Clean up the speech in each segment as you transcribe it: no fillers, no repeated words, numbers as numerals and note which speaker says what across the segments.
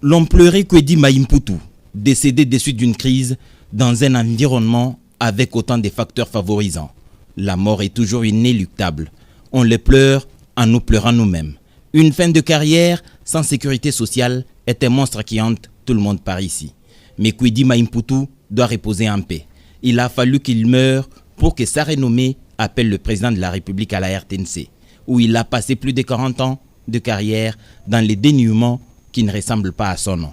Speaker 1: L'on pleurait Kwedi Maïmpoutou, décédé des suites d'une crise dans un environnement avec autant de facteurs favorisants. La mort est toujours inéluctable. On le pleure en nous pleurant nous-mêmes. Une fin de carrière sans sécurité sociale est un monstre qui hante tout le monde par ici. Mais Kwedi Maïmpoutou doit reposer en paix. Il a fallu qu'il meure pour que sa renommée appelle le président de la République à la RTNC, où il a passé plus de 40 ans de carrière dans les dénuements qui ne ressemblent pas à son nom.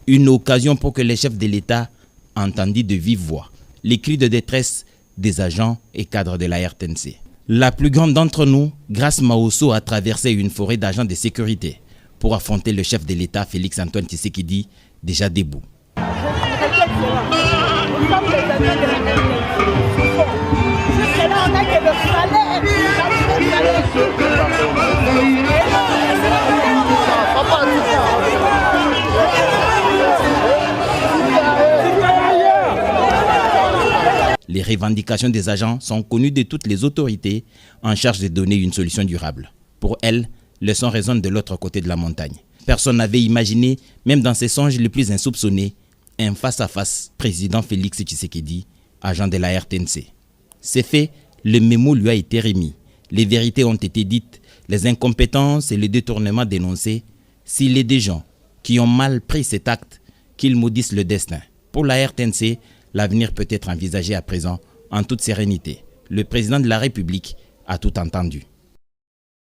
Speaker 1: Une occasion pour que les chefs de l'État entendent de vive voix les cris de détresse des agents et cadres de la RTNC. La plus grande d'entre nous, Grace Maosso, a traversé une forêt d'agents de sécurité pour affronter le chef de l'État, Félix Antoine Tshisekedi, déjà debout. Les revendications des agents sont connues de toutes les autorités en charge de donner une solution durable. Pour elles, le son résonne de l'autre côté de la montagne. Personne n'avait imaginé, même dans ses songes les plus insoupçonnés, un face-à-face président Félix Tshisekedi, agent de la RTNC. C'est fait, le mémo lui a été remis. Les vérités ont été dites, les incompétences et les détournements dénoncés. S'il est des gens qui ont mal pris cet acte, qu'ils maudissent le destin. Pour la RTNC, l'avenir peut être envisagé à présent en toute sérénité. Le président de la République a tout entendu.